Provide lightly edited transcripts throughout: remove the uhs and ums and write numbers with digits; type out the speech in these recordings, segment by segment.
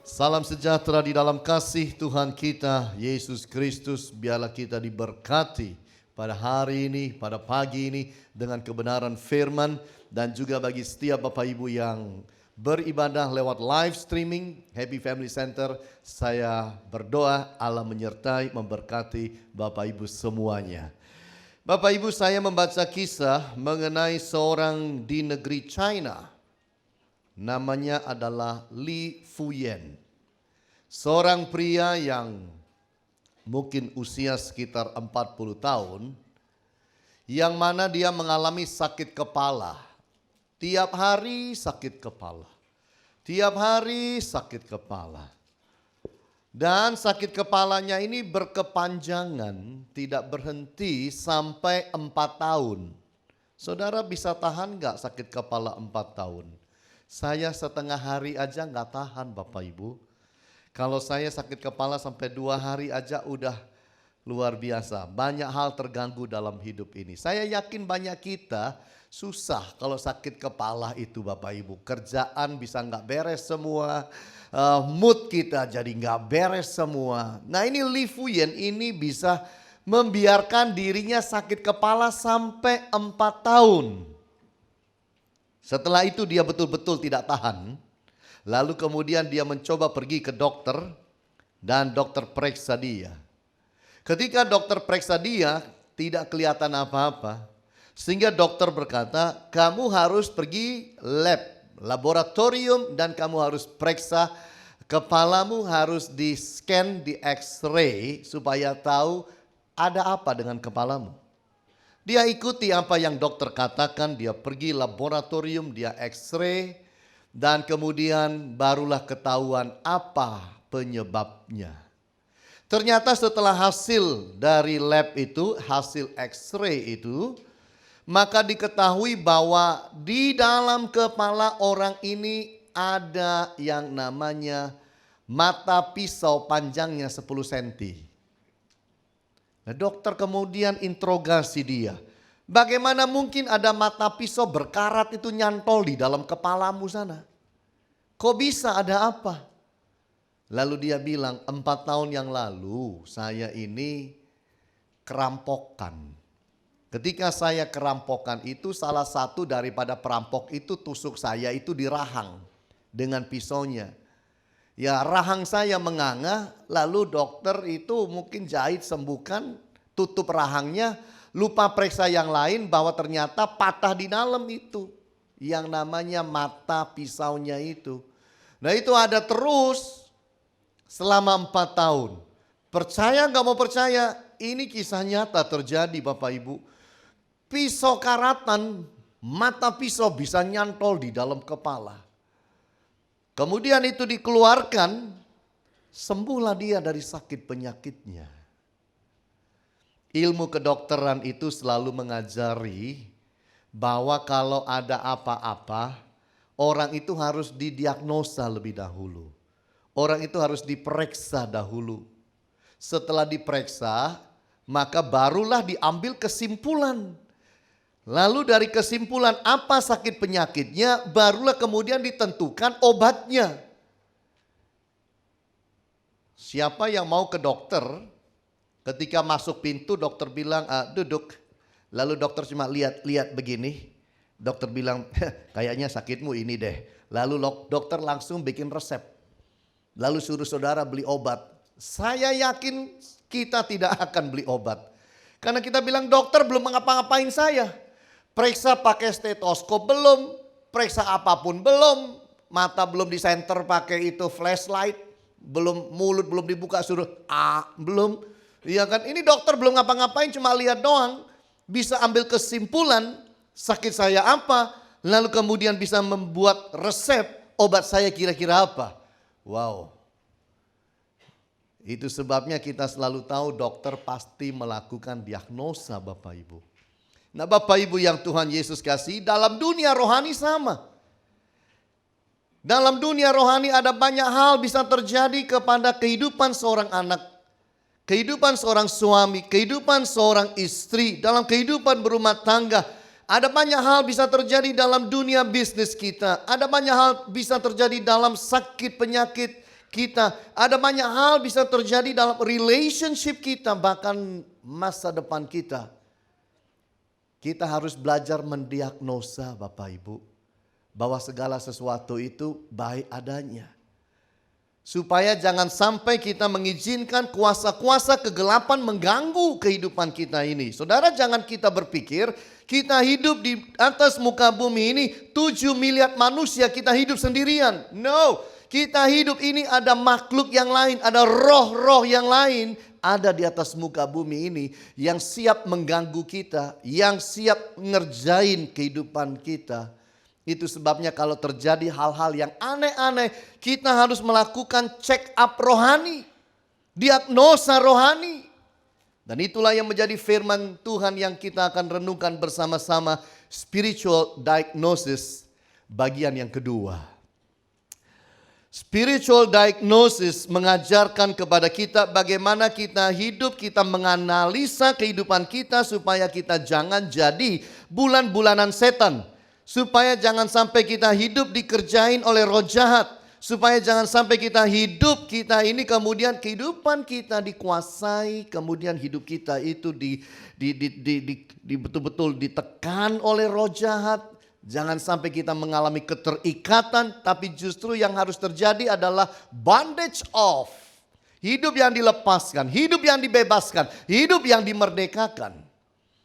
Salam sejahtera di dalam kasih Tuhan kita Yesus Kristus. Biarlah kita diberkati pada hari ini, pada pagi ini dengan kebenaran firman. Dan juga bagi setiap Bapak Ibu yang beribadah lewat live streaming Happy Family Center, saya berdoa Allah menyertai, memberkati Bapak Ibu semuanya. Bapak Ibu, saya membaca kisah mengenai seorang di negeri China. Namanya adalah Li Fuyan. Seorang pria yang mungkin usia sekitar 40 tahun. Yang mana dia mengalami sakit kepala. Tiap hari sakit kepala. Tiap hari sakit kepala. Dan sakit kepalanya ini berkepanjangan, tidak berhenti sampai 4 tahun. Saudara bisa tahan gak sakit kepala 4 tahun? Saya setengah hari aja gak tahan Bapak Ibu. Kalau saya sakit kepala sampai 2 hari aja udah luar biasa. Banyak hal terganggu dalam hidup ini. Saya yakin banyak kita susah kalau sakit kepala itu Bapak Ibu. Kerjaan bisa gak beres semua. Mood kita jadi gak beres semua. Nah ini Li Fuyan ini bisa membiarkan dirinya sakit kepala sampai 4 tahun. Setelah itu dia betul-betul tidak tahan. Lalu kemudian dia mencoba pergi ke dokter dan dokter periksa dia. Ketika dokter periksa dia tidak kelihatan apa-apa. Sehingga dokter berkata, kamu harus pergi laboratorium dan kamu harus periksa kepalamu, harus di scan, di x-ray supaya tahu ada apa dengan kepalamu. Dia ikuti apa yang dokter katakan, dia pergi laboratorium, dia x-ray, dan kemudian barulah ketahuan apa penyebabnya. Ternyata setelah hasil dari lab itu, hasil x-ray itu, maka diketahui bahwa di dalam kepala orang ini ada yang namanya mata pisau panjangnya 10 cm. Nah, dokter kemudian interogasi dia. Bagaimana mungkin ada mata pisau berkarat itu nyantol di dalam kepalamu sana? Kok bisa, ada apa? Lalu dia bilang, 4 tahun yang lalu saya ini kerampokan. Ketika saya kerampokan itu, salah satu daripada perampok itu tusuk saya itu di rahang dengan pisaunya. Ya rahang saya menganga, lalu dokter itu mungkin jahit sembuhkan, tutup rahangnya, lupa periksa yang lain bahwa ternyata patah di dalam itu. Yang namanya mata pisaunya itu. Nah itu ada terus selama 4 tahun. Percaya gak mau percaya, ini kisah nyata terjadi Bapak Ibu. Pisau karatan, mata pisau bisa nyantol di dalam kepala. Kemudian itu dikeluarkan, sembuhlah dia dari sakit penyakitnya. Ilmu kedokteran itu selalu mengajari bahwa kalau ada apa-apa, orang itu harus didiagnosa lebih dahulu. Orang itu harus diperiksa dahulu. Setelah diperiksa, maka barulah diambil kesimpulan. Lalu dari kesimpulan apa sakit penyakitnya, barulah kemudian ditentukan obatnya. Siapa yang mau ke dokter, ketika masuk pintu dokter bilang duduk. Lalu dokter cuma lihat begini. Dokter bilang kayaknya sakitmu ini deh. Lalu dokter langsung bikin resep. Lalu suruh saudara beli obat. Saya yakin kita tidak akan beli obat. Karena kita bilang dokter belum ngapa-ngapain saya. Periksa pakai stetoskop belum, periksa apapun belum, mata belum disenter pakai itu flashlight, belum mulut belum dibuka suruh belum. Iya kan, ini dokter belum ngapa-ngapain cuma lihat doang, bisa ambil kesimpulan sakit saya apa, lalu kemudian bisa membuat resep obat saya kira-kira apa. Wow. Itu sebabnya kita selalu tahu dokter pasti melakukan diagnosa Bapak Ibu. Nah Bapak Ibu yang Tuhan Yesus kasih, dalam dunia rohani sama. Dalam dunia rohani ada banyak hal bisa terjadi kepada kehidupan seorang anak, kehidupan seorang suami, kehidupan seorang istri, dalam kehidupan berumah tangga. Ada banyak hal bisa terjadi dalam dunia bisnis kita. Ada banyak hal bisa terjadi dalam sakit penyakit kita. Ada banyak hal bisa terjadi dalam relationship kita, bahkan masa depan kita. Kita harus belajar mendiagnosa Bapak Ibu, bahwa segala sesuatu itu baik adanya. Supaya jangan sampai kita mengizinkan kuasa-kuasa kegelapan mengganggu kehidupan kita ini. Saudara, jangan kita berpikir kita hidup di atas muka bumi ini 7 miliar manusia, kita hidup sendirian. No, kita hidup ini ada makhluk yang lain, ada roh-roh yang lain ada di atas muka bumi ini yang siap mengganggu kita, yang siap ngerjain kehidupan kita. Itu sebabnya kalau terjadi hal-hal yang aneh-aneh, kita harus melakukan check up rohani, diagnosa rohani. Dan itulah yang menjadi firman Tuhan yang kita akan renungkan bersama-sama, spiritual diagnosis bagian yang kedua. Spiritual diagnosis mengajarkan kepada kita bagaimana kita hidup, kita menganalisa kehidupan kita supaya kita jangan jadi bulan-bulanan setan. Supaya jangan sampai kita hidup dikerjain oleh roh jahat. Supaya jangan sampai kita hidup kita ini kemudian kehidupan kita dikuasai. Kemudian hidup kita itu betul-betul ditekan oleh roh jahat. Jangan sampai kita mengalami keterikatan. Tapi justru yang harus terjadi adalah bondage off. Hidup yang dilepaskan, hidup yang dibebaskan, hidup yang dimerdekakan.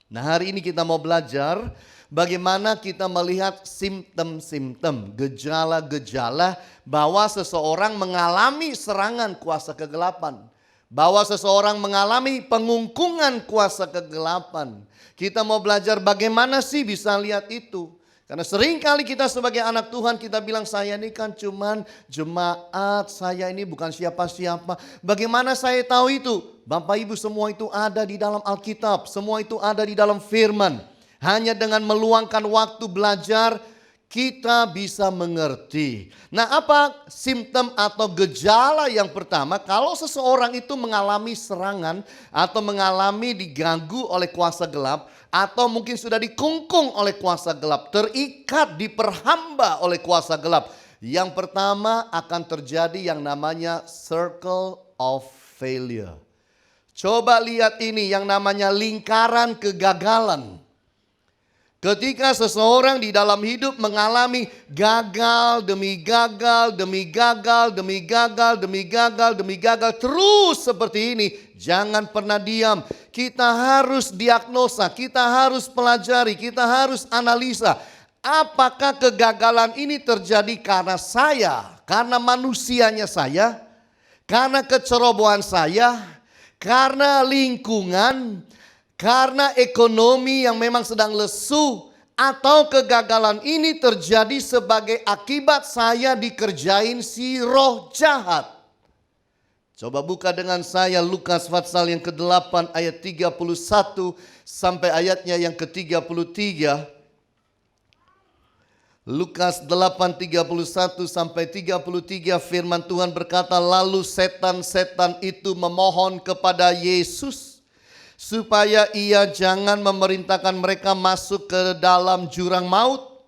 Nah, hari ini kita mau belajar bagaimana kita melihat simptom-simptom, gejala-gejala bahwa seseorang mengalami serangan kuasa kegelapan. Bahwa seseorang mengalami pengungkungan kuasa kegelapan. Kita mau belajar bagaimana sih bisa lihat itu. Karena seringkali kita sebagai anak Tuhan kita bilang saya ini kan cuman jemaat, saya ini bukan siapa-siapa. Bagaimana saya tahu itu? Bapak Ibu, semua itu ada di dalam Alkitab, semua itu ada di dalam firman. Hanya dengan meluangkan waktu belajar, kita bisa mengerti. Nah, apa simptom atau gejala yang pertama? Kalau seseorang itu mengalami serangan atau mengalami diganggu oleh kuasa gelap, atau mungkin sudah dikungkung oleh kuasa gelap, terikat, diperhamba oleh kuasa gelap. Yang pertama akan terjadi yang namanya circle of failure. Coba lihat ini yang namanya lingkaran kegagalan. Ketika seseorang di dalam hidup mengalami gagal demi gagal, demi gagal, demi gagal, demi gagal, demi gagal terus seperti ini, jangan pernah diam. Kita harus diagnosa, kita harus pelajari, kita harus analisa. Apakah kegagalan ini terjadi karena saya, karena manusianya saya, karena kecerobohan saya, karena lingkungan, karena ekonomi yang memang sedang lesu, atau kegagalan ini terjadi sebagai akibat saya dikerjain si roh jahat. Coba buka dengan saya Lukas pasal yang ke-8 ayat 31 sampai ayatnya yang ke-33. Lukas 8:31 sampai 33 firman Tuhan berkata, lalu setan-setan itu memohon kepada Yesus supaya ia jangan memerintahkan mereka masuk ke dalam jurang maut.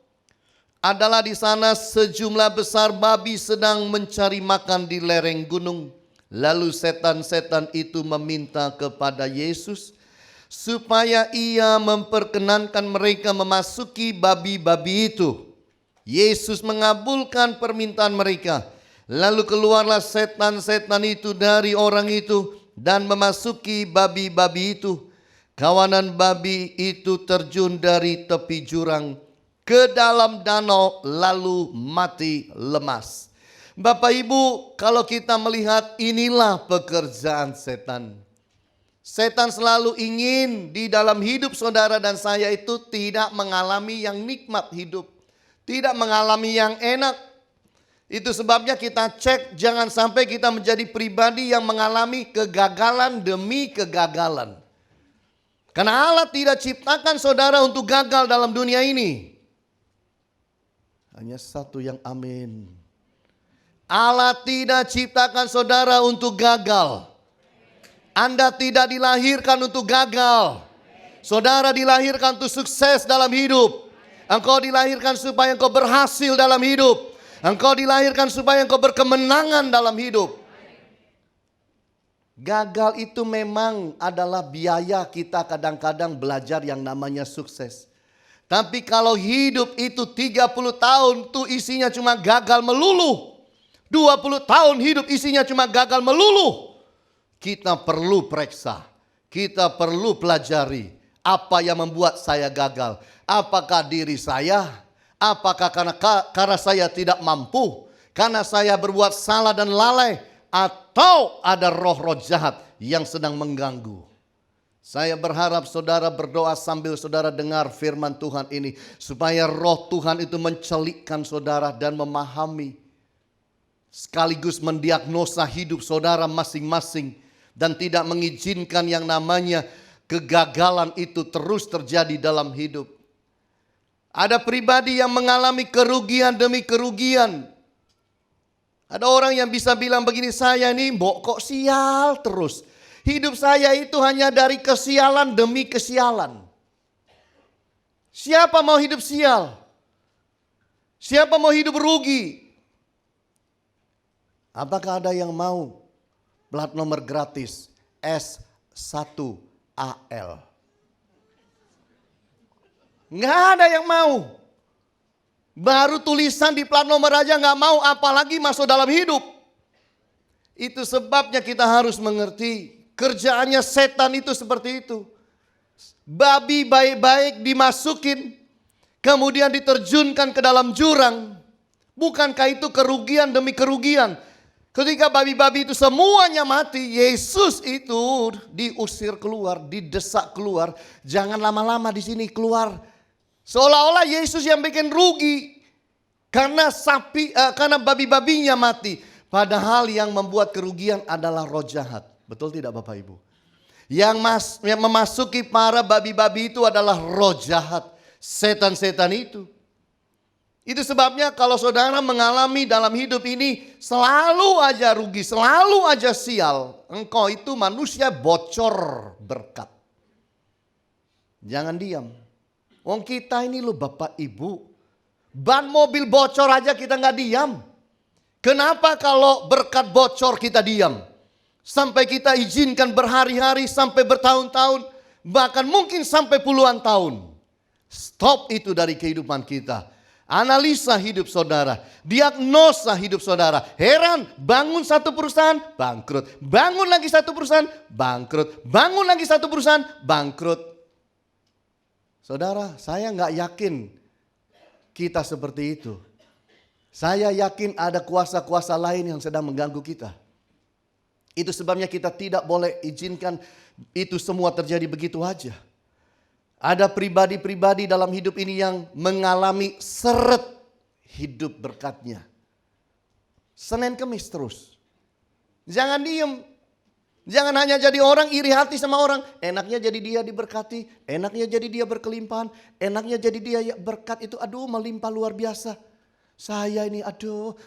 Adalah di sana sejumlah besar babi sedang mencari makan di lereng gunung. Lalu setan-setan itu meminta kepada Yesus supaya ia memperkenankan mereka memasuki babi-babi itu. Yesus mengabulkan permintaan mereka. Lalu keluarlah setan-setan itu dari orang itu dan memasuki babi-babi itu. Kawanan babi itu terjun dari tepi jurang ke dalam danau lalu mati lemas. Bapak Ibu, kalau kita melihat inilah pekerjaan setan. Setan selalu ingin di dalam hidup saudara dan saya itu tidak mengalami yang nikmat hidup. Tidak mengalami yang enak. Itu sebabnya kita cek jangan sampai kita menjadi pribadi yang mengalami kegagalan demi kegagalan. Karena Allah tidak ciptakan saudara untuk gagal dalam dunia ini. Hanya satu yang amin. Allah tidak ciptakan saudara untuk gagal. Anda tidak dilahirkan untuk gagal. Saudara dilahirkan untuk sukses dalam hidup. Engkau dilahirkan supaya engkau berhasil dalam hidup. Engkau dilahirkan supaya engkau berkemenangan dalam hidup. Gagal itu memang adalah biaya kita kadang-kadang belajar yang namanya sukses. Tapi kalau hidup itu 30 tahun tuh isinya cuma gagal melulu. 20 tahun hidup isinya cuma gagal melulu. Kita perlu periksa. Kita perlu pelajari apa yang membuat saya gagal. Apakah diri saya? Apakah karena saya tidak mampu? Karena saya berbuat salah dan lalai? Atau ada roh-roh jahat yang sedang mengganggu? Saya berharap saudara berdoa sambil saudara dengar firman Tuhan ini. Supaya roh Tuhan itu mencelikkan saudara dan memahami. Sekaligus mendiagnosa hidup saudara masing-masing. Dan tidak mengizinkan yang namanya kegagalan itu terus terjadi dalam hidup. Ada pribadi yang mengalami kerugian demi kerugian. Ada orang yang bisa bilang begini, saya nih kok sial terus. Hidup saya itu hanya dari kesialan demi kesialan. Siapa mau hidup sial? Siapa mau hidup rugi? Apakah ada yang mau plat nomor gratis S1AL? Nggak ada yang mau. Baru tulisan di plat nomor aja nggak mau, apalagi masuk dalam hidup. Itu sebabnya kita harus mengerti kerjaannya setan itu seperti itu. Babi baik-baik dimasukin, kemudian diterjunkan ke dalam jurang. Bukankah itu kerugian demi kerugian? Ketika babi-babi itu semuanya mati, Yesus itu diusir keluar, didesak keluar. Jangan lama-lama di sini, keluar. Seolah-olah Yesus yang bikin rugi karena karena babi-babinya mati. Padahal yang membuat kerugian adalah roh jahat. Betul tidak Bapak Ibu? Yang memasuki para babi-babi itu adalah roh jahat, setan-setan itu. Itu sebabnya kalau saudara mengalami dalam hidup ini selalu aja rugi, selalu aja sial. Engkau itu manusia bocor berkat. Jangan diam. Wong kita ini loh Bapak Ibu, ban mobil bocor aja kita nggak diam. Kenapa kalau berkat bocor kita diam? Sampai kita izinkan berhari-hari sampai bertahun-tahun, bahkan mungkin sampai puluhan tahun. Stop itu dari kehidupan kita. Analisa hidup saudara, diagnosa hidup saudara. Heran, bangun satu perusahaan, bangkrut. Bangun lagi satu perusahaan, bangkrut. Bangun lagi satu perusahaan, bangkrut. Saudara, saya nggak yakin kita seperti itu. Saya yakin ada kuasa-kuasa lain yang sedang mengganggu kita. Itu sebabnya kita tidak boleh izinkan itu semua terjadi begitu aja. Ada pribadi-pribadi dalam hidup ini yang mengalami seret hidup berkatnya. Senin Kemis terus. Jangan diem. Jangan hanya jadi orang iri hati sama orang. Enaknya jadi dia diberkati. Enaknya jadi dia berkelimpahan. Enaknya jadi dia berkat itu melimpah luar biasa. Saya ini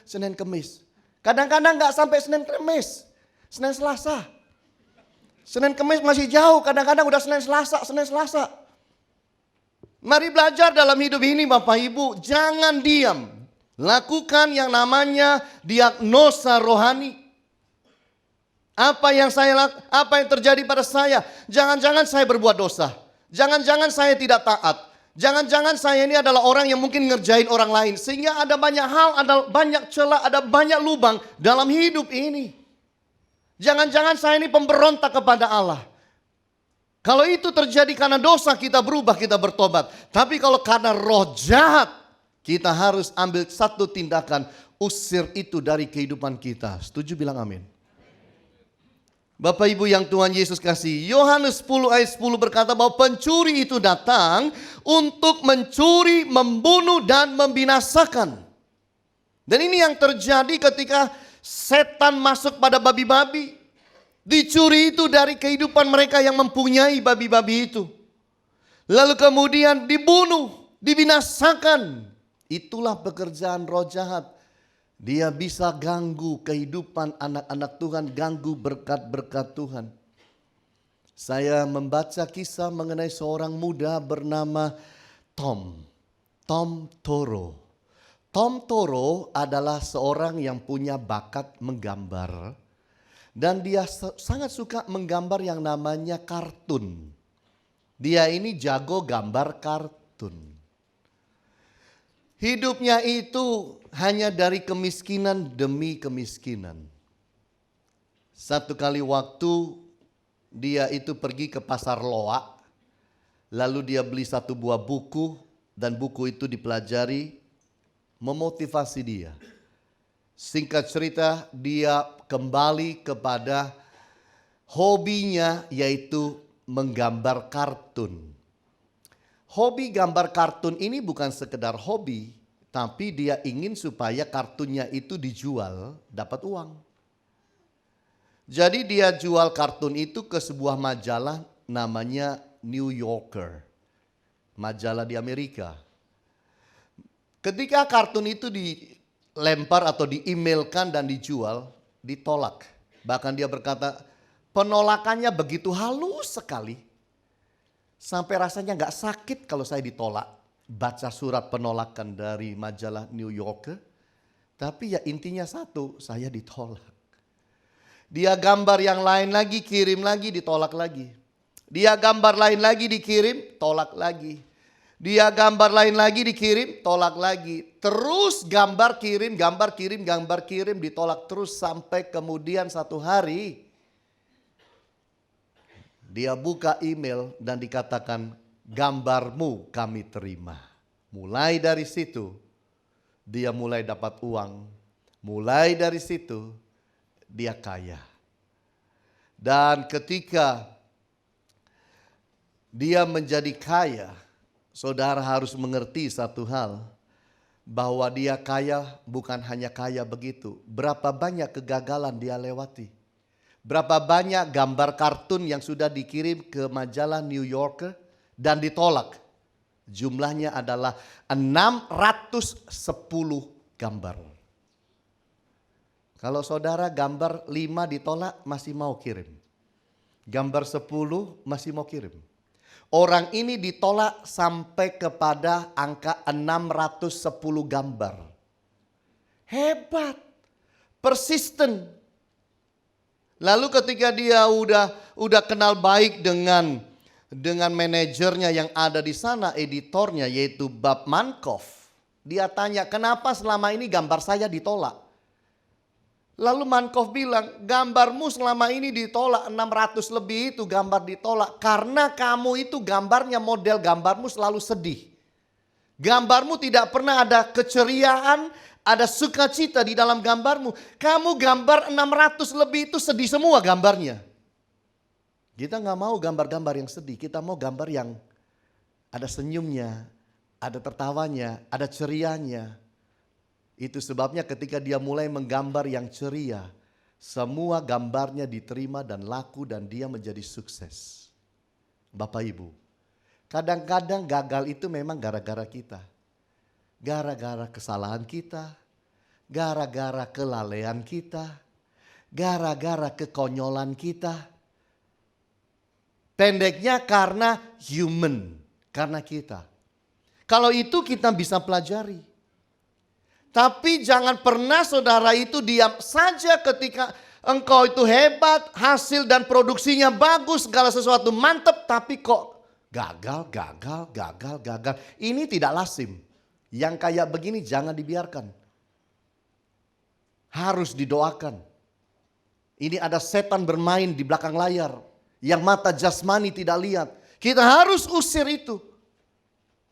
Senin Kemis. Kadang-kadang gak sampai Senin Kemis. Senin Selasa. Senin Kemis masih jauh. Kadang-kadang udah Senin Selasa. Mari belajar dalam hidup ini Bapak Ibu. Jangan diam. Lakukan yang namanya diagnosa rohani. Apa yang terjadi pada saya? Jangan-jangan saya berbuat dosa. Jangan-jangan saya tidak taat. Jangan-jangan saya ini adalah orang yang mungkin ngerjain orang lain. Sehingga ada banyak hal, ada banyak celah, ada banyak lubang dalam hidup ini. Jangan-jangan saya ini pemberontak kepada Allah. Kalau itu terjadi karena dosa, kita berubah, kita bertobat. Tapi kalau karena roh jahat, kita harus ambil satu tindakan. Usir itu dari kehidupan kita. Setuju bilang amin. Bapak Ibu yang Tuhan Yesus kasih, Yohanes 10 ayat 10 berkata bahwa pencuri itu datang untuk mencuri, membunuh dan membinasakan. Dan ini yang terjadi ketika setan masuk pada babi-babi. Dicuri itu dari kehidupan mereka yang mempunyai babi-babi itu. Lalu kemudian dibunuh, dibinasakan. Itulah pekerjaan roh jahat. Dia bisa ganggu kehidupan anak-anak Tuhan, ganggu berkat-berkat Tuhan. Saya membaca kisah mengenai seorang muda bernama Tom Toro. Tom Toro adalah seorang yang punya bakat menggambar. Dan dia sangat suka menggambar yang namanya kartun. Dia ini jago gambar kartun. Hidupnya itu hanya dari kemiskinan demi kemiskinan. Satu kali waktu dia itu pergi ke pasar loak. Lalu dia beli satu buah buku. Dan buku itu dipelajari. Memotivasi dia. Singkat cerita, dia kembali kepada hobinya, yaitu menggambar kartun. Hobi gambar kartun ini bukan sekedar hobi, tapi dia ingin supaya kartunnya itu dijual, dapat uang. Jadi dia jual kartun itu ke sebuah majalah namanya New Yorker, majalah di Amerika. Ketika kartun itu dilempar atau di-emailkan dan dijual, ditolak. Bahkan dia berkata, penolakannya begitu halus sekali. Sampai rasanya gak sakit kalau saya ditolak. Baca surat penolakan dari majalah New Yorker. Tapi ya intinya satu, saya ditolak. Dia gambar yang lain lagi, kirim lagi, ditolak lagi. Dia gambar lain lagi, dikirim, tolak lagi. Dia gambar lain lagi dikirim, tolak lagi. Terus gambar kirim, ditolak terus sampai kemudian satu hari. Dia buka email dan dikatakan, gambarmu kami terima. Mulai dari situ, dia mulai dapat uang. Mulai dari situ, dia kaya. Dan ketika dia menjadi kaya, saudara harus mengerti satu hal, bahwa dia kaya bukan hanya kaya begitu. Berapa banyak kegagalan dia lewati. Berapa banyak gambar kartun yang sudah dikirim ke majalah New Yorker dan ditolak. Jumlahnya adalah 610 gambar. Kalau saudara gambar 5 ditolak masih mau kirim. Gambar 10 masih mau kirim. Orang ini ditolak sampai kepada angka 610 gambar. Hebat. Persisten. Lalu ketika dia udah kenal baik dengan manajernya yang ada di sana, editornya yaitu Bob Mankoff. Dia tanya, kenapa selama ini gambar saya ditolak? Lalu Mankoff bilang, gambarmu selama ini ditolak, 600 lebih itu gambar ditolak. Karena kamu itu gambarnya, model gambarmu selalu sedih. Gambarmu tidak pernah ada keceriaan, ada sukacita di dalam gambarmu. Kamu gambar 600 lebih itu sedih semua gambarnya. Kita gak mau gambar-gambar yang sedih, kita mau gambar yang ada senyumnya, ada tertawanya, ada cerianya. Itu sebabnya ketika dia mulai menggambar yang ceria, semua gambarnya diterima dan laku dan dia menjadi sukses. Bapak Ibu, kadang-kadang gagal itu memang gara-gara kita. Gara-gara kesalahan kita, gara-gara kelalaian kita, gara-gara kekonyolan kita. Pendeknya karena human, karena kita. Kalau itu kita bisa pelajari. Tapi jangan pernah saudara itu diam saja ketika engkau itu hebat, hasil dan produksinya bagus, segala sesuatu mantap, tapi kok gagal. Ini tidak lazim. Yang kayak begini jangan dibiarkan. Harus didoakan. Ini ada setan bermain di belakang layar, yang mata jasmani tidak lihat. Kita harus usir itu.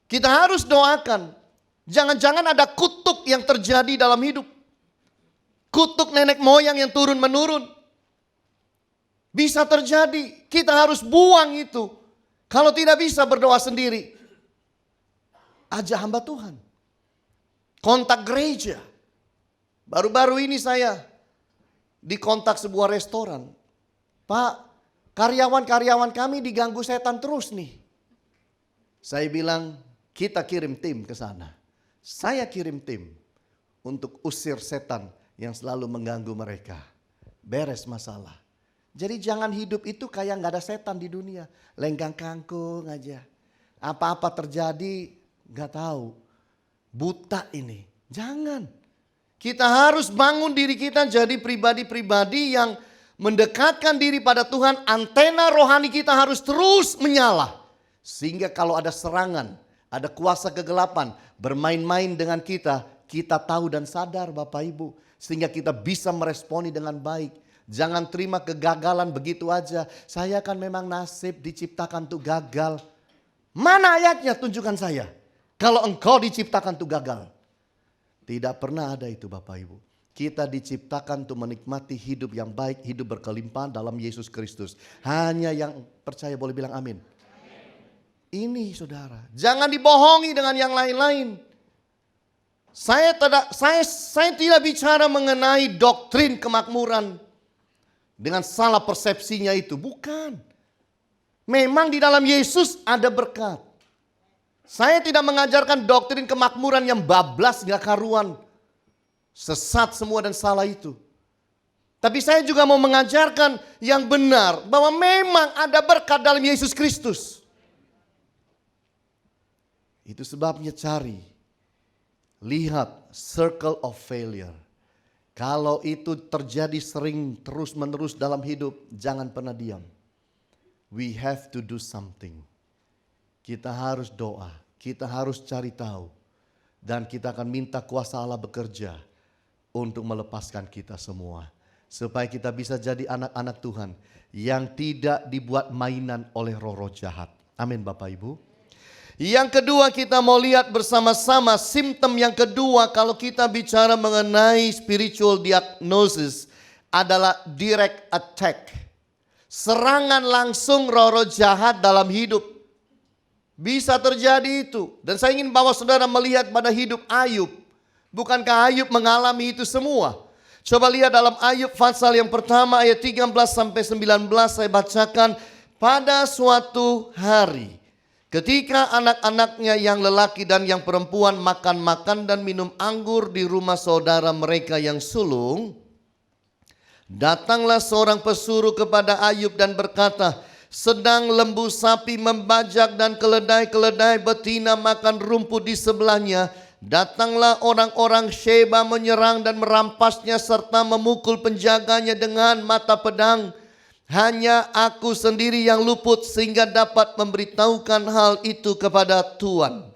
Kita harus doakan. Jangan-jangan ada kutuk yang terjadi dalam hidup. Kutuk nenek moyang yang turun menurun. Bisa terjadi. Kita harus buang itu. Kalau tidak bisa berdoa sendiri. Ajak hamba Tuhan. Kontak gereja. Baru-baru ini saya dikontak sebuah restoran. Pak, karyawan-karyawan kami diganggu setan terus nih. Saya bilang, kita kirim tim ke sana. Saya kirim tim untuk usir setan yang selalu mengganggu mereka. Beres masalah. Jadi jangan hidup itu kayak gak ada setan di dunia. Lenggang kangkung aja. Apa-apa terjadi gak tahu. Buta ini. Jangan. Kita harus bangun diri kita jadi pribadi-pribadi yang mendekatkan diri pada Tuhan. Antena rohani kita harus terus menyala. Sehingga kalau ada serangan, ada kuasa kegelapan bermain-main dengan kita, kita tahu dan sadar Bapak Ibu. Sehingga kita bisa meresponi dengan baik. Jangan terima kegagalan begitu aja. Saya kan memang nasib diciptakan untuk gagal. Mana ayatnya? Tunjukkan saya. Kalau engkau diciptakan untuk gagal. Tidak pernah ada itu Bapak Ibu. Kita diciptakan untuk menikmati hidup yang baik, hidup berkelimpahan dalam Yesus Kristus. Hanya yang percaya boleh bilang amin. Ini saudara, jangan dibohongi dengan yang lain-lain. Saya tidak bicara mengenai doktrin kemakmuran dengan salah persepsinya itu. Bukan. Memang di dalam Yesus ada berkat. Saya tidak mengajarkan doktrin kemakmuran yang bablas gak karuan. Sesat semua dan salah itu. Tapi saya juga mau mengajarkan yang benar. Bahwa memang ada berkat dalam Yesus Kristus. Itu sebabnya cari. Lihat circle of failure. Kalau itu terjadi sering terus menerus dalam hidup, jangan pernah diam. We have to do something. Kita harus doa, kita harus cari tahu. Dan kita akan minta kuasa Allah bekerja untuk melepaskan kita semua. Supaya kita bisa jadi anak-anak Tuhan yang tidak dibuat mainan oleh roh-roh jahat. Amin Bapak Ibu. Yang kedua kita mau lihat bersama-sama simptom yang kedua kalau kita bicara mengenai spiritual diagnosis adalah direct attack. Serangan langsung roh-roh jahat dalam hidup. Bisa terjadi itu. Dan saya ingin bawa saudara melihat pada hidup Ayub. Bukankah Ayub mengalami itu semua? Coba lihat dalam Ayub pasal yang pertama ayat 13 sampai 19 saya bacakan. Pada suatu hari, ketika anak-anaknya yang lelaki dan yang perempuan makan-makan dan minum anggur di rumah saudara mereka yang sulung, datanglah seorang pesuruh kepada Ayub dan berkata, sedang lembu sapi membajak dan keledai-keledai betina makan rumput di sebelahnya. Datanglah orang-orang Sheba menyerang dan merampasnya serta memukul penjaganya dengan mata pedang. Hanya aku sendiri yang luput sehingga dapat memberitahukan hal itu kepada Tuhan.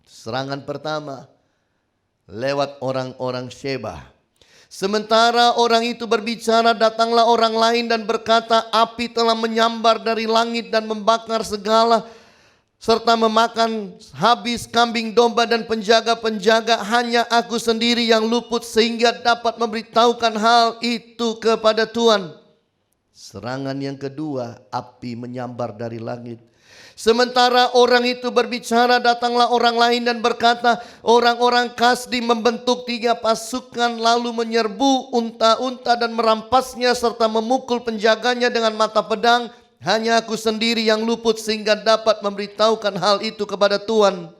Serangan pertama lewat orang-orang Sheba. Sementara orang itu berbicara, datanglah orang lain dan berkata, api telah menyambar dari langit dan membakar segala serta memakan habis kambing domba dan penjaga-penjaga. Hanya aku sendiri yang luput sehingga dapat memberitahukan hal itu kepada Tuhan. Serangan yang kedua, api menyambar dari langit. Sementara orang itu berbicara, datanglah orang lain dan berkata, orang-orang Kasdi membentuk 3 pasukan lalu menyerbu unta-unta dan merampasnya serta memukul penjaganya dengan mata pedang. Hanya aku sendiri yang luput sehingga dapat memberitahukan hal itu kepada Tuhan.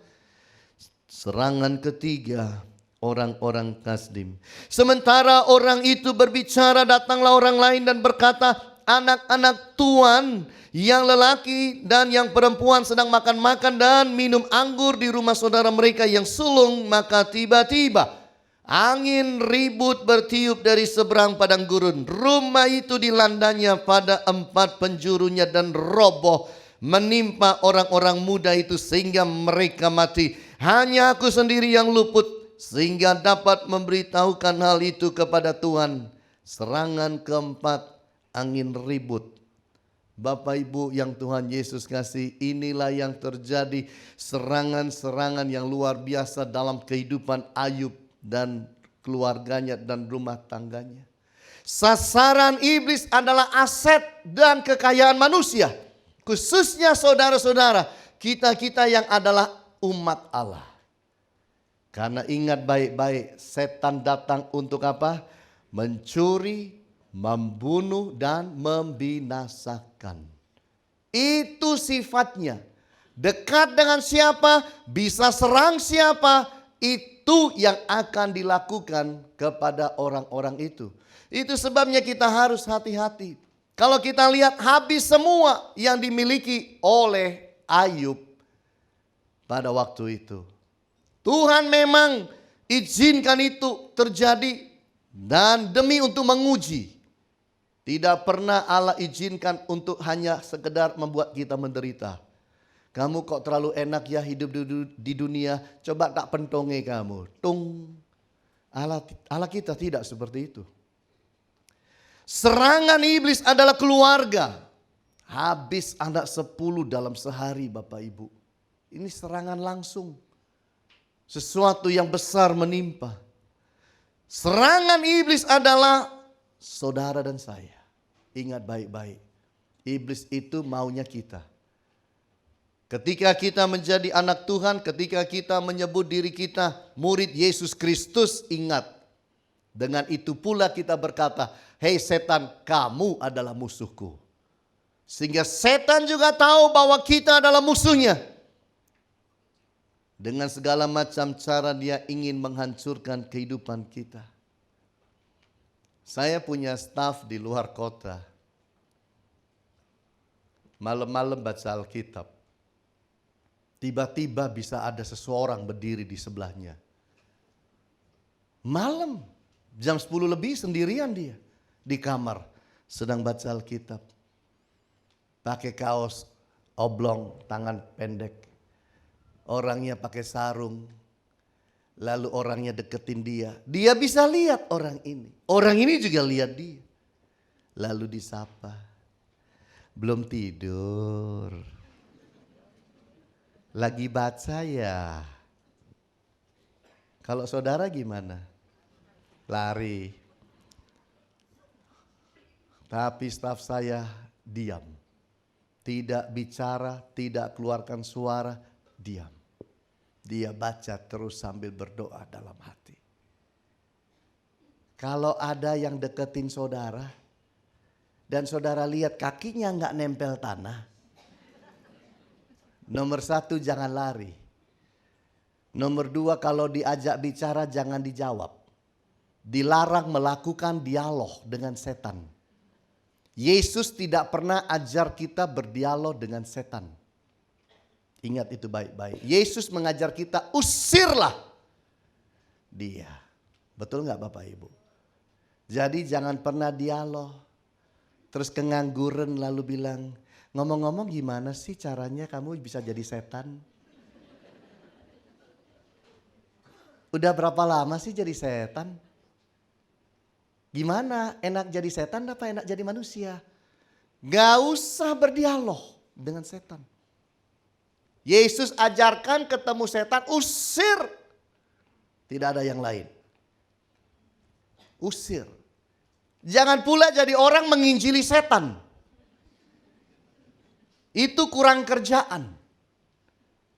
Serangan ketiga, orang-orang Kasdim. Sementara orang itu berbicara, datanglah orang lain dan berkata, anak-anak Tuhan yang lelaki dan yang perempuan sedang makan-makan dan minum anggur di rumah saudara mereka yang sulung. Maka tiba-tiba angin ribut bertiup dari seberang padang gurun. Rumah itu dilandanya pada 4 penjurunya dan roboh menimpa orang-orang muda itu sehingga mereka mati. Hanya aku sendiri yang luput sehingga dapat memberitahukan hal itu kepada Tuhan. Serangan keempat, angin ribut. Bapak Ibu yang Tuhan Yesus kasih, inilah yang terjadi, serangan-serangan yang luar biasa dalam kehidupan Ayub dan keluarganya dan rumah tangganya. Sasaran iblis adalah aset dan kekayaan manusia. Khususnya saudara-saudara, kita-kita yang adalah umat Allah. Karena ingat baik-baik, setan datang untuk apa? Mencuri, membunuh dan membinasakan. Itu sifatnya. Dekat dengan siapa, bisa serang siapa, itu yang akan dilakukan kepada orang-orang itu. Itu sebabnya kita harus hati-hati. Kalau kita lihat habis semua yang dimiliki oleh Ayub pada waktu itu. Tuhan memang Izinkan itu terjadi dan demi untuk menguji. Tidak pernah Allah izinkan untuk hanya sekedar membuat kita menderita. Kamu kok terlalu enak ya hidup di dunia, coba tak pentonge kamu. Tung. Allah kita tidak seperti itu. Serangan iblis adalah keluarga. Habis anak 10 dalam sehari Bapak Ibu. Ini serangan langsung. Sesuatu yang besar menimpa. Serangan iblis adalah saudara dan saya. Ingat baik-baik. Iblis itu maunya kita. Ketika kita menjadi anak Tuhan, ketika kita menyebut diri kita murid Yesus Kristus, ingat. Dengan itu pula kita berkata, hei setan, kamu adalah musuhku. Sehingga setan juga tahu bahwa kita adalah musuhnya. Dengan segala macam cara dia ingin menghancurkan kehidupan kita. Saya punya staf di luar kota. Malam-malam baca Alkitab. Tiba-tiba bisa ada seseorang berdiri di sebelahnya. Malam, jam 10 lebih sendirian dia. Di kamar, sedang baca Alkitab. Pakai kaos oblong, tangan pendek. Orangnya pakai sarung. Lalu orangnya deketin dia. Dia bisa lihat orang ini. Orang ini juga lihat dia. Lalu disapa. Belum tidur. Lagi baca ya. Kalau saudara gimana? Lari. Tapi staf saya diam. Tidak bicara, tidak keluarkan suara, diam. Dia baca terus sambil berdoa dalam hati. Kalau ada yang deketin saudara dan saudara lihat kakinya nggak nempel tanah, nomor 1 jangan lari. Nomor 2 kalau diajak bicara jangan dijawab. Dilarang melakukan dialog dengan setan. Yesus tidak pernah ajar kita berdialog dengan setan. Ingat itu baik-baik. Yesus mengajar kita usirlah dia. Betul nggak Bapak Ibu? Jadi jangan pernah dialog. Terus kengangguran lalu bilang, ngomong-ngomong gimana sih caranya kamu bisa jadi setan? Udah berapa lama sih jadi setan? Gimana? Enak jadi setan apa enak jadi manusia? Gak usah berdialog dengan setan. Yesus ajarkan ketemu setan, usir. Tidak ada yang lain. Usir. Jangan pula jadi orang menginjili setan. Itu kurang kerjaan.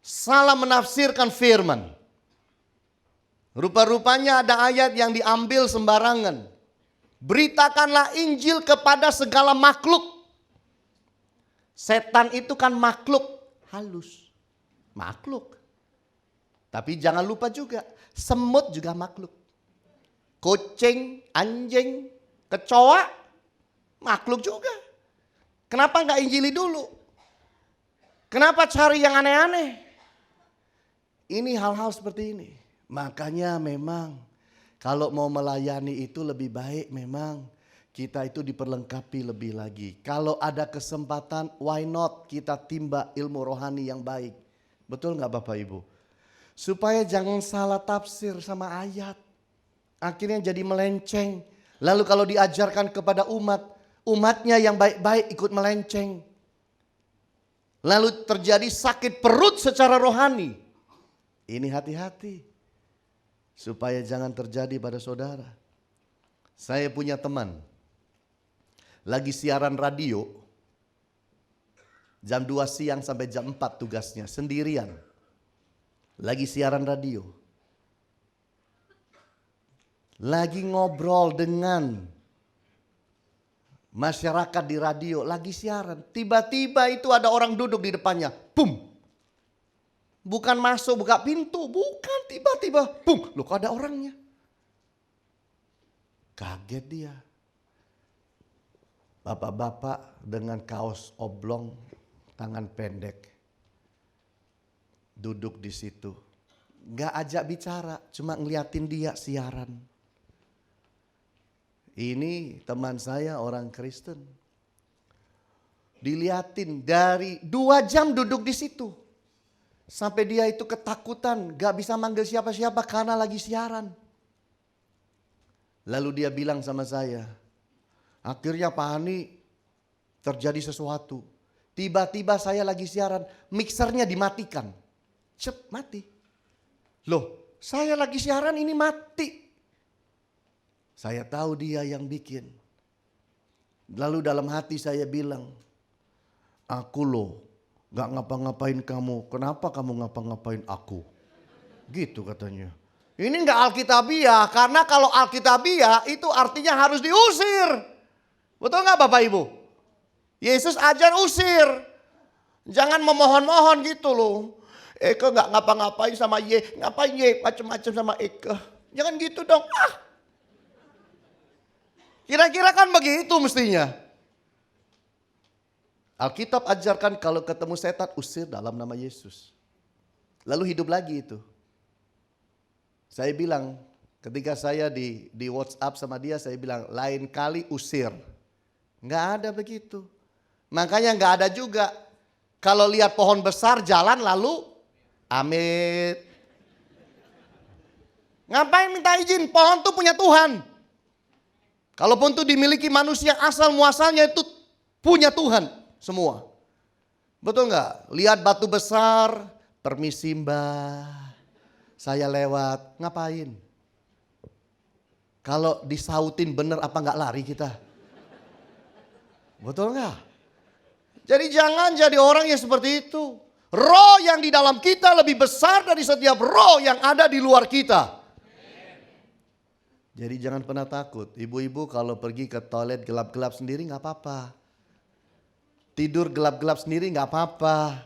Salah menafsirkan firman. Rupa-rupanya ada ayat yang diambil sembarangan. Beritakanlah Injil kepada segala makhluk. Setan itu kan makhluk halus. Makhluk. Tapi jangan lupa juga, semut juga makhluk. Kucing, anjing, kecoa, makhluk juga. Kenapa nggak injili dulu? Kenapa cari yang aneh-aneh? Ini hal-hal seperti ini. Makanya memang kalau mau melayani itu lebih baik memang kita itu diperlengkapi lebih lagi. Kalau ada kesempatan, why not kita timba ilmu rohani yang baik. Betul nggak Bapak Ibu? Supaya jangan salah tafsir sama ayat. Akhirnya jadi melenceng. Lalu kalau diajarkan kepada umatnya yang baik-baik ikut melenceng. Lalu terjadi sakit perut secara rohani. Ini hati-hati. Supaya jangan terjadi pada saudara. Saya punya teman. Lagi siaran radio. Jam 2 siang sampai jam 4 tugasnya. Sendirian. Lagi siaran radio. Lagi ngobrol dengan masyarakat di radio. Lagi siaran. Tiba-tiba itu ada orang duduk di depannya. Bum. Bukan masuk buka pintu. Bukan tiba-tiba. Bum. Loh kok ada orangnya. Kaget dia. Bapak-bapak dengan kaos oblong. Tangan pendek. Duduk di situ. Gak ajak bicara, cuma ngeliatin dia siaran. Ini teman saya orang Kristen. Diliatin dari 2 jam duduk di situ. Sampai dia itu ketakutan, gak bisa manggil siapa-siapa karena lagi siaran. Lalu dia bilang sama saya, akhirnya Pak Hani terjadi sesuatu. Tiba-tiba saya lagi siaran, mixernya dimatikan. Cep, mati. Loh, saya lagi siaran ini mati. Saya tahu dia yang bikin. Lalu dalam hati saya bilang, aku loh gak ngapa-ngapain kamu, kenapa kamu ngapa-ngapain aku? Gitu katanya. Ini gak alkitabiah, karena kalau alkitabiah itu artinya harus diusir. Betul gak Bapak Ibu? Yesus ajar usir. Jangan memohon-mohon gitu loh. Eka gak ngapa-ngapain sama Ye, ngapain Ye macam-macam sama Eka. Jangan gitu dong. Kira-kira kan begitu mestinya. Alkitab ajarkan kalau ketemu setan usir dalam nama Yesus. Lalu hidup lagi itu. Saya bilang ketika saya di WhatsApp sama dia, saya bilang lain kali usir. Nggak ada begitu. Makanya nggak ada juga. Kalau lihat pohon besar jalan lalu amit. Ngapain minta izin? Pohon tuh punya Tuhan. Kalaupun tuh dimiliki manusia asal muasalnya itu punya Tuhan semua. Betul nggak? Lihat batu besar, permisi Mbah, saya lewat, ngapain? Kalau disautin bener apa nggak lari kita? Betul nggak? Jadi jangan jadi orang yang seperti itu. Roh yang di dalam kita lebih besar dari setiap roh yang ada di luar kita. Jadi jangan pernah takut. Ibu-ibu kalau pergi ke toilet gelap-gelap sendiri nggak apa-apa. Tidur gelap-gelap sendiri nggak apa-apa.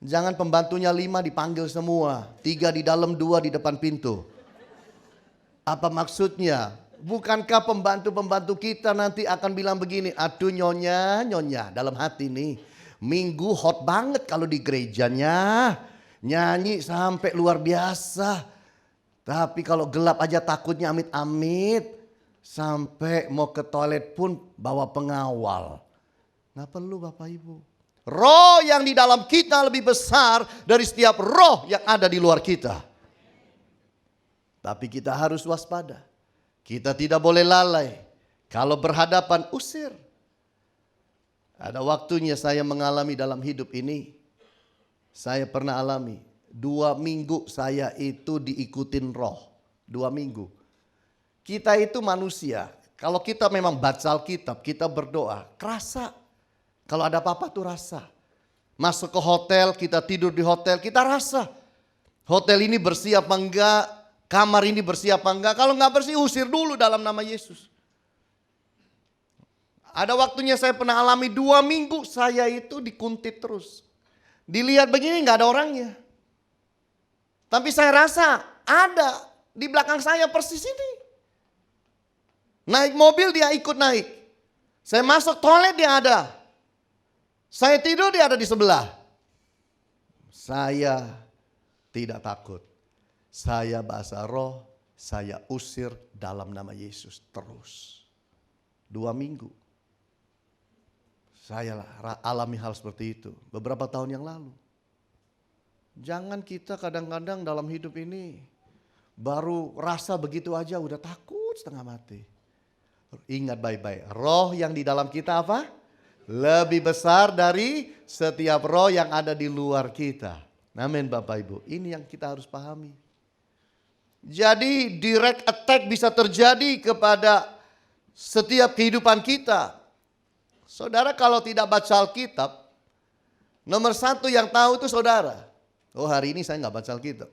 Jangan pembantunya 5 dipanggil semua. 3 di dalam, 2 di depan pintu. Apa maksudnya? Bukankah pembantu-pembantu kita nanti akan bilang begini. Aduh nyonya, nyonya dalam hati nih. Minggu hot banget kalau di gerejanya. Nyanyi sampai luar biasa. Tapi kalau gelap aja takutnya amit-amit. Sampai mau ke toilet pun bawa pengawal. Nggak perlu Bapak Ibu. Roh yang di dalam kita lebih besar dari setiap roh yang ada di luar kita. Tapi kita harus waspada. Kita tidak boleh lalai. Kalau berhadapan usir. Ada waktunya saya mengalami dalam hidup ini. Saya pernah alami. 2 minggu saya itu diikutin roh. 2 minggu. Kita itu manusia. Kalau kita memang baca Alkitab, kita berdoa. Kerasa. Kalau ada apa-apa tuh rasa. Masuk ke hotel, kita tidur di hotel, kita rasa. Hotel ini bersih apa enggak? Kamar ini bersih apa enggak? Kalau enggak bersih usir dulu dalam nama Yesus. Ada waktunya saya pernah alami 2 minggu saya itu dikuntit terus. Dilihat begini enggak ada orangnya. Tapi saya rasa ada di belakang saya persis ini. Naik mobil dia ikut naik. Saya masuk toilet dia ada. Saya tidur dia ada di sebelah. Saya tidak takut. Saya bahasa roh, saya usir dalam nama Yesus terus. 2 minggu. Saya alami hal seperti itu beberapa tahun yang lalu. Jangan kita kadang-kadang dalam hidup ini baru rasa begitu aja udah takut setengah mati. Ingat baik-baik, roh yang di dalam kita apa? Lebih besar dari setiap roh yang ada di luar kita. Amin Bapak Ibu, ini yang kita harus pahami. Jadi direct attack bisa terjadi kepada setiap kehidupan kita. Saudara kalau tidak baca Alkitab, nomor 1 yang tahu itu saudara. Oh hari ini saya nggak baca Alkitab.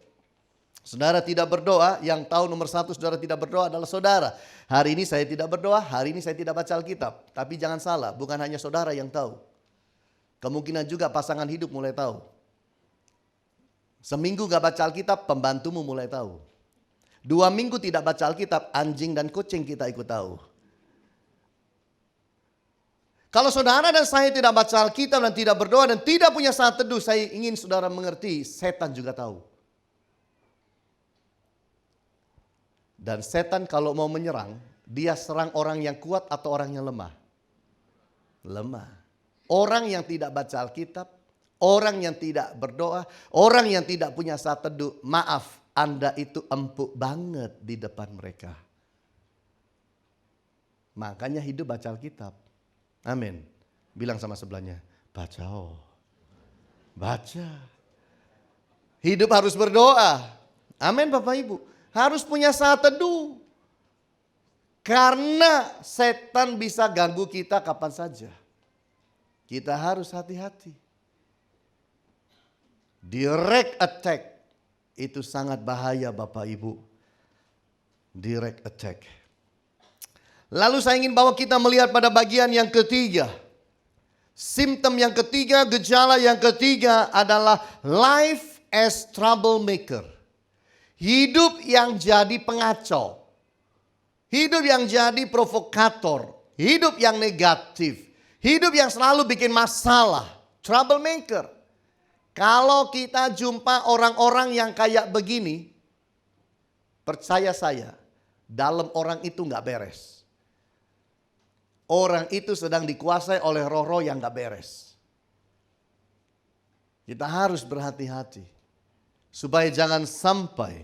Saudara tidak berdoa, yang tahu nomor 1 saudara tidak berdoa adalah saudara. Hari ini saya tidak berdoa, hari ini saya tidak baca Alkitab. Tapi jangan salah, bukan hanya saudara yang tahu. Kemungkinan juga pasangan hidup mulai tahu. Seminggu gak baca Alkitab, pembantumu mulai tahu. 2 minggu tidak baca Alkitab, anjing dan kucing kita ikut tahu. Kalau saudara dan saya tidak baca Alkitab dan tidak berdoa dan tidak punya saat teduh, saya ingin saudara mengerti, setan juga tahu. Dan setan kalau mau menyerang, dia serang orang yang kuat atau orang yang lemah? Lemah. Orang yang tidak baca Alkitab, orang yang tidak berdoa, orang yang tidak punya saat teduh, maaf, Anda itu empuk banget di depan mereka. Makanya hidup baca Alkitab. Amin. Bilang sama sebelahnya, baca oh. Baca. Hidup harus berdoa. Amin Bapak Ibu. Harus punya saat teduh. Karena setan bisa ganggu kita kapan saja. Kita harus hati-hati. Direct attack itu sangat bahaya Bapak Ibu. Direct attack. Lalu saya ingin bawa kita melihat pada bagian yang ketiga. Simptom yang ketiga, gejala yang ketiga adalah life as troublemaker. Hidup yang jadi pengacau. Hidup yang jadi provokator. Hidup yang negatif. Hidup yang selalu bikin masalah. Troublemaker. Kalau kita jumpa orang-orang yang kayak begini, percaya saya, dalam orang itu gak beres. Orang itu sedang dikuasai oleh roh-roh yang gak beres. Kita harus berhati-hati. Supaya jangan sampai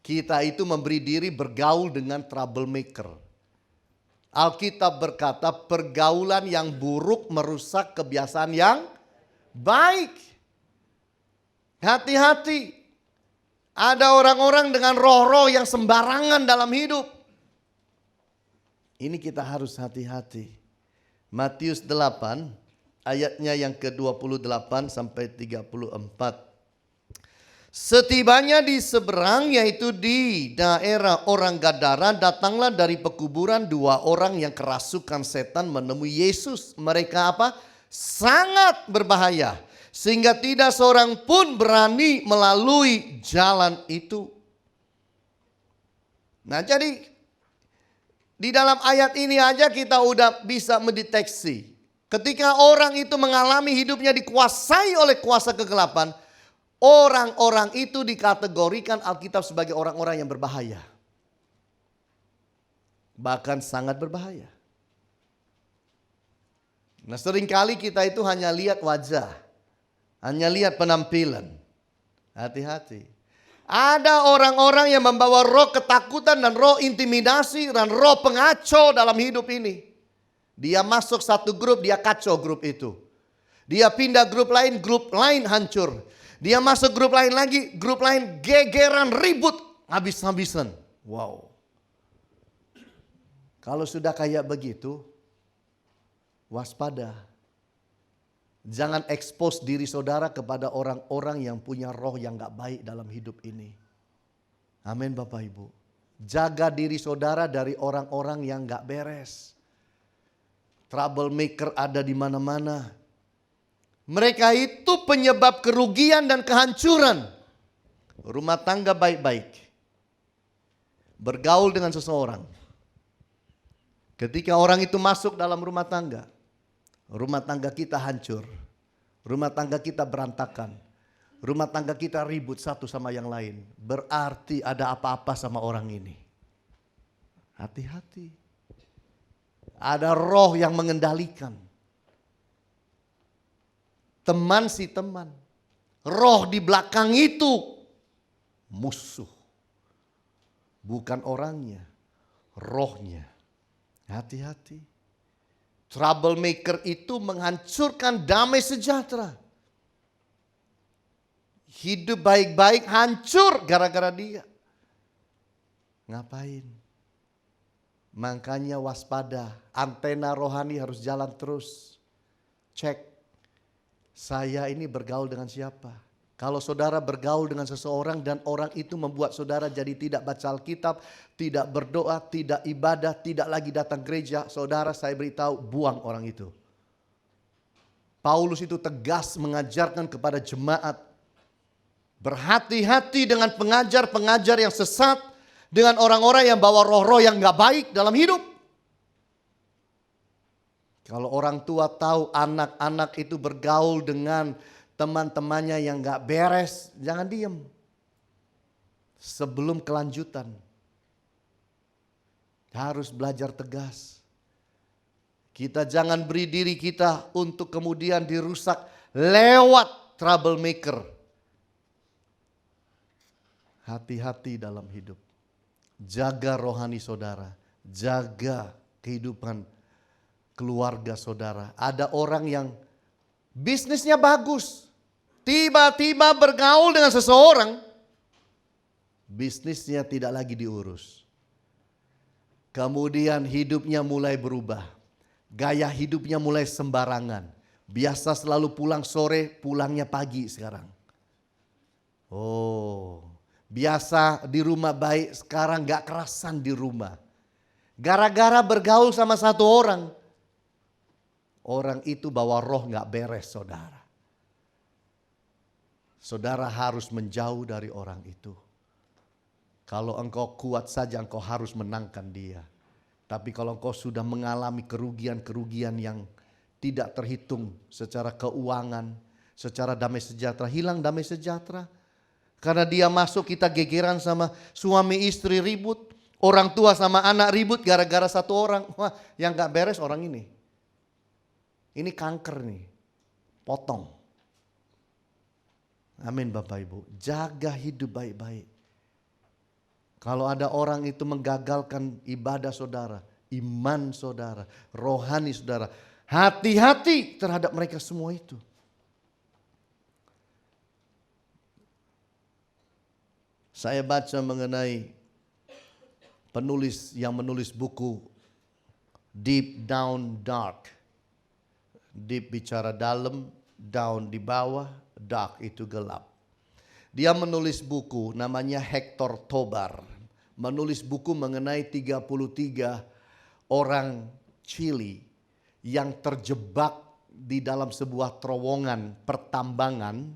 kita itu memberi diri bergaul dengan troublemaker. Alkitab berkata pergaulan yang buruk merusak kebiasaan yang baik. Hati-hati. Ada orang-orang dengan roh-roh yang sembarangan dalam hidup. Ini kita harus hati-hati. Matius 8 ayatnya yang ke-28 sampai 34. Setibanya di seberang yaitu di daerah orang Gadara, datanglah dari pekuburan 2 orang yang kerasukan setan menemui Yesus. Mereka apa? Sangat berbahaya sehingga tidak seorang pun berani melalui jalan itu. Nah, jadi di dalam ayat ini aja kita udah bisa mendeteksi. Ketika orang itu mengalami hidupnya dikuasai oleh kuasa kegelapan, orang-orang itu dikategorikan Alkitab sebagai orang-orang yang berbahaya. Bahkan sangat berbahaya. Nah, seringkali kita itu hanya lihat wajah. Hanya lihat penampilan. Hati-hati. Ada orang-orang yang membawa roh ketakutan dan roh intimidasi dan roh pengacau dalam hidup ini. Dia masuk satu grup, dia kacau grup itu. Dia pindah grup lain hancur. Dia masuk grup lain lagi, grup lain gegeran, ribut, habis-habisan. Wow. Kalau sudah kayak begitu, waspada. Jangan expose diri saudara kepada orang-orang yang punya roh yang gak baik dalam hidup ini. Amin Bapak Ibu. Jaga diri saudara dari orang-orang yang gak beres. Troublemaker ada di mana-mana. Mereka itu penyebab kerugian dan kehancuran. Rumah tangga baik-baik. Bergaul dengan seseorang. Ketika orang itu masuk dalam rumah tangga kita hancur. Rumah tangga kita berantakan. Rumah tangga kita ribut satu sama yang lain. Berarti ada apa-apa sama orang ini. Hati-hati. Ada roh yang mengendalikan. Teman si teman. Roh di belakang itu musuh. Bukan orangnya, rohnya. Hati-hati. Troublemaker itu menghancurkan damai sejahtera. Hidup baik-baik hancur gara-gara dia. Ngapain? Makanya waspada. Antena rohani harus jalan terus. Cek. Saya ini bergaul dengan siapa? Kalau saudara bergaul dengan seseorang dan orang itu membuat saudara jadi tidak baca Alkitab, tidak berdoa, tidak ibadah, tidak lagi datang gereja, saudara saya beritahu buang orang itu. Paulus itu tegas mengajarkan kepada jemaat. Berhati-hati dengan pengajar-pengajar yang sesat, dengan orang-orang yang bawa roh-roh yang gak baik dalam hidup. Kalau orang tua tahu anak-anak itu bergaul dengan teman-temannya yang gak beres, jangan diem. Sebelum kelanjutan. Harus belajar tegas. Kita jangan beri diri kita untuk kemudian dirusak lewat troublemaker. Hati-hati dalam hidup. Jaga rohani saudara. Jaga kehidupan keluarga saudara. Ada orang yang bisnisnya bagus. Tiba-tiba bergaul dengan seseorang. Bisnisnya tidak lagi diurus. Kemudian hidupnya mulai berubah. Gaya hidupnya mulai sembarangan. Biasa selalu pulang sore, pulangnya pagi sekarang. Oh, biasa di rumah baik, sekarang gak kerasan di rumah. Gara-gara bergaul sama satu orang. Orang itu bawa roh gak beres saudara. Saudara harus menjauh dari orang itu. Kalau engkau kuat saja engkau harus menangkan dia. Tapi kalau engkau sudah mengalami kerugian-kerugian yang tidak terhitung secara keuangan, secara damai sejahtera, hilang damai sejahtera. Karena dia masuk kita gegeran sama suami istri ribut, orang tua sama anak ribut gara-gara satu orang. Wah, yang gak beres orang ini. Ini kanker nih, potong. Amin Bapak Ibu, jaga hidup baik-baik. Kalau ada orang itu menggagalkan ibadah saudara, iman saudara, rohani saudara, hati-hati terhadap mereka semua itu. Saya baca mengenai penulis yang menulis buku Deep Down Dark. Deep bicara dalam, down di bawah, dark itu gelap. Dia menulis buku namanya Hector Tobar. Menulis buku mengenai 33 orang Chili yang terjebak di dalam sebuah terowongan pertambangan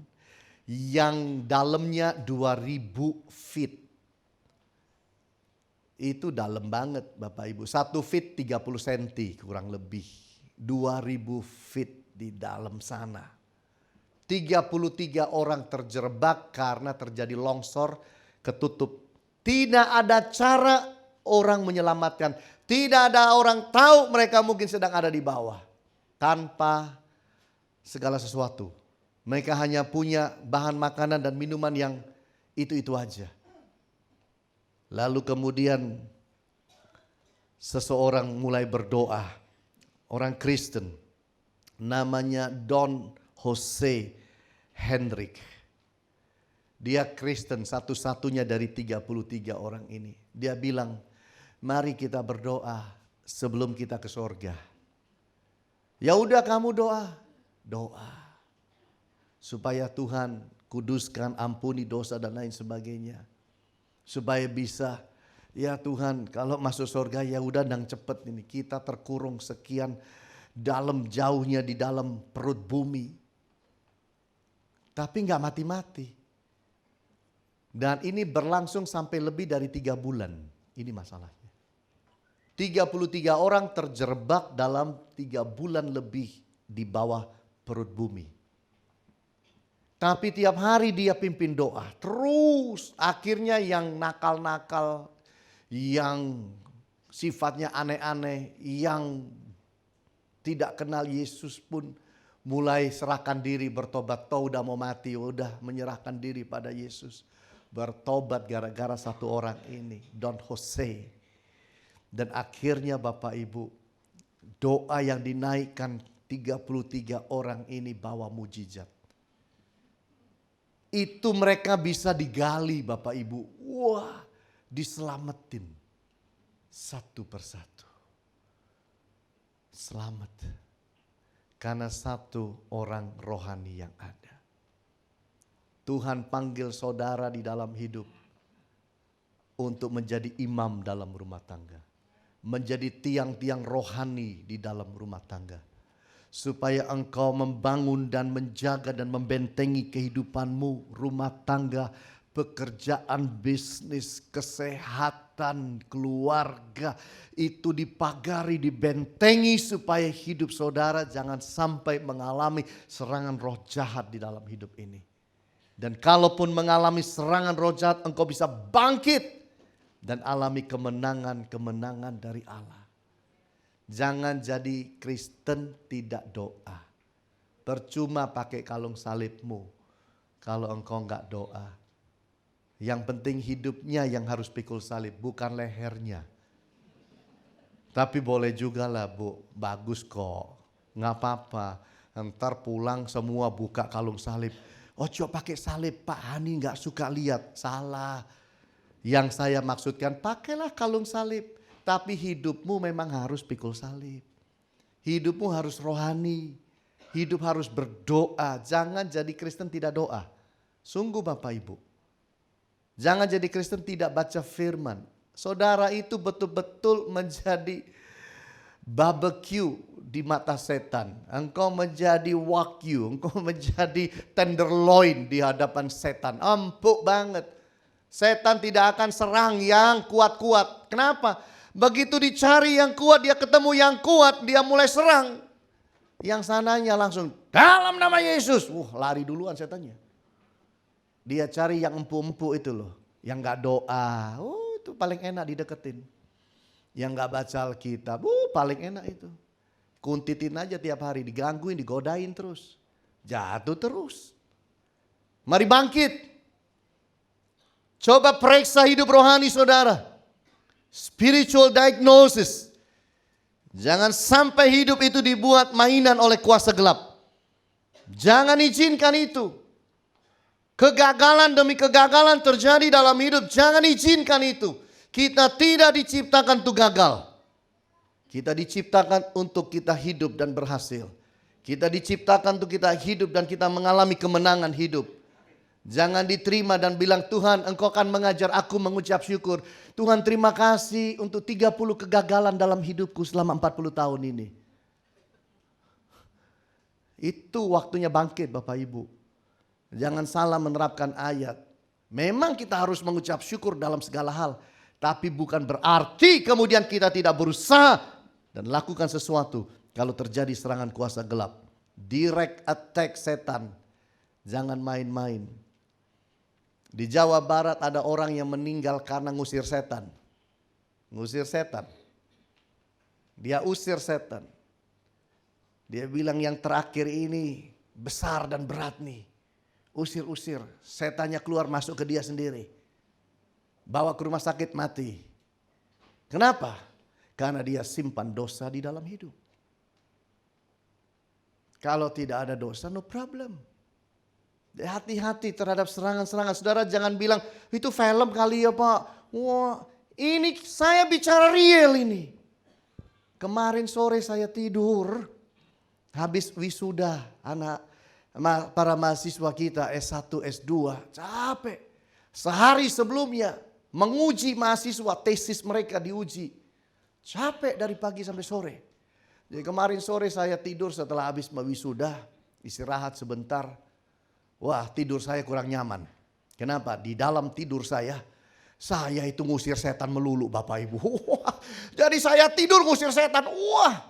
yang dalamnya 2000 feet. Itu dalam banget Bapak Ibu. 1 feet 30 cm kurang lebih. 2000 feet di dalam sana. 33 orang terjebak karena terjadi longsor, ketutup. Tidak ada cara orang menyelamatkan. Tidak ada orang tahu mereka mungkin sedang ada di bawah. Tanpa segala sesuatu. Mereka hanya punya bahan makanan dan minuman yang itu-itu aja. Lalu kemudian seseorang mulai berdoa. Orang Kristen. Namanya Don Jose Hendrik. Dia Kristen satu-satunya dari 33 orang ini. Dia bilang, mari kita berdoa sebelum kita ke sorga. Ya udah kamu doa. Doa. Supaya Tuhan kuduskan, ampuni dosa dan lain sebagainya. Supaya bisa, ya Tuhan kalau masuk sorga ya udah dang cepet ini. Kita terkurung sekian dalam jauhnya di dalam perut bumi. Tapi gak mati-mati. Dan ini berlangsung sampai lebih dari 3 bulan. Ini masalahnya. 33 orang terjebak dalam 3 bulan lebih di bawah perut bumi. Tapi tiap hari dia pimpin doa. Terus akhirnya yang nakal-nakal, yang sifatnya aneh-aneh, yang tidak kenal Yesus pun mulai serahkan diri bertobat. Tahu udah mau mati, udah menyerahkan diri pada Yesus. Bertobat gara-gara satu orang ini, Don Jose. Dan akhirnya Bapak Ibu, doa yang dinaikkan 33 orang ini bawa mujizat. Itu mereka bisa digali Bapak Ibu. Wah, diselamatin satu persatu. Selamat. Karena satu orang rohani yang ada. Tuhan panggil saudara di dalam hidup untuk menjadi imam dalam rumah tangga. Menjadi tiang-tiang rohani di dalam rumah tangga. Supaya engkau membangun dan menjaga dan membentengi kehidupanmu, rumah tangga, pekerjaan, bisnis, kesehatan, keluarga. Itu dipagari, dibentengi supaya hidup saudara jangan sampai mengalami serangan roh jahat di dalam hidup ini. Dan kalaupun mengalami serangan roh jahat, engkau bisa bangkit dan alami kemenangan-kemenangan dari Allah. Jangan jadi Kristen tidak doa. Percuma pakai kalung salibmu kalau engkau enggak doa. Yang penting hidupnya yang harus pikul salib, bukan lehernya. Tapi boleh juga lah Bu, bagus kok, nggak apa-apa. Ntar pulang semua buka kalung salib. Oh coba pakai salib, Pak Hani nggak suka lihat. Salah. Yang saya maksudkan pakailah kalung salib. Tapi hidupmu memang harus pikul salib. Hidupmu harus rohani. Hidup harus berdoa. Jangan jadi Kristen tidak doa. Sungguh Bapak Ibu. Jangan jadi Kristen tidak baca firman. Saudara itu betul-betul menjadi barbecue di mata setan. Engkau menjadi wagyu. Engkau menjadi tenderloin di hadapan setan. Empuk banget. Setan tidak akan serang yang kuat-kuat. Kenapa? Begitu dicari yang kuat, dia ketemu yang kuat, dia mulai serang. Yang sananya langsung dalam nama Yesus. Lari duluan setannya. Dia cari yang empuk-empuk itu loh. Yang gak doa. Itu paling enak dideketin. Yang gak baca Alkitab. Paling enak itu. Kuntitin aja tiap hari. Digangguin, digodain terus. Jatuh terus. Mari bangkit. Coba periksa hidup rohani saudara. Spiritual diagnosis. Jangan sampai hidup itu dibuat mainan oleh kuasa gelap. Jangan izinkan itu. Kegagalan demi kegagalan terjadi dalam hidup. Jangan izinkan itu. Kita tidak diciptakan untuk gagal. Kita diciptakan untuk kita hidup dan berhasil. Kita diciptakan untuk kita hidup dan kita mengalami kemenangan hidup. Jangan diterima dan bilang, Tuhan engkau akan mengajar aku mengucap syukur. Tuhan terima kasih untuk 30 kegagalan dalam hidupku selama 40 tahun ini. Itu waktunya bangkit Bapak Ibu. Jangan salah menerapkan ayat. Memang kita harus mengucap syukur dalam segala hal. Tapi bukan berarti kemudian kita tidak berusaha dan lakukan sesuatu kalau terjadi serangan kuasa gelap. Direct attack setan. Jangan main-main. Di Jawa Barat ada orang yang meninggal karena ngusir setan. Ngusir setan. Dia usir setan. Dia bilang yang terakhir ini besar dan berat nih. Usir-usir. Setannya keluar masuk ke dia sendiri. Bawa ke rumah sakit mati. Kenapa? Karena dia simpan dosa di dalam hidup. Kalau tidak ada dosa no problem. Hati-hati terhadap serangan-serangan. Saudara jangan bilang itu film kali ya Pak. Wah ini saya bicara real ini. Kemarin sore saya tidur. Habis wisuda para mahasiswa kita S1, S2. Capek. Sehari sebelumnya menguji mahasiswa tesis mereka diuji. Capek dari pagi sampai sore. Jadi kemarin sore saya tidur setelah habis wisuda. Istirahat sebentar. Wah tidur saya kurang nyaman. Kenapa? Di dalam tidur saya itu ngusir setan melulu Bapak Ibu. Jadi saya tidur ngusir setan. Wah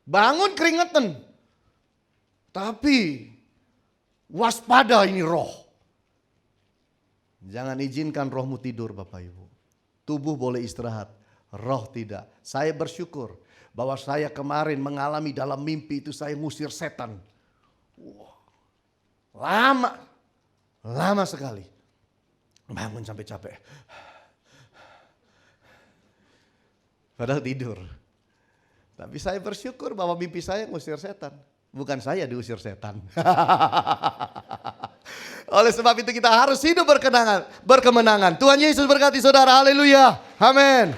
bangun keringetan. Tapi waspada ini roh. Jangan izinkan rohmu tidur Bapak Ibu. Tubuh boleh istirahat, roh tidak. Saya bersyukur bahwa saya kemarin mengalami dalam mimpi itu saya ngusir setan. Wah. Lama sekali. Bangun sampai capek. Padahal tidur. Tapi saya bersyukur bahwa mimpi saya ngusir setan. Bukan saya diusir setan. Oleh sebab itu kita harus hidup berkemenangan. Tuhan Yesus berkati saudara. Haleluya. Amin.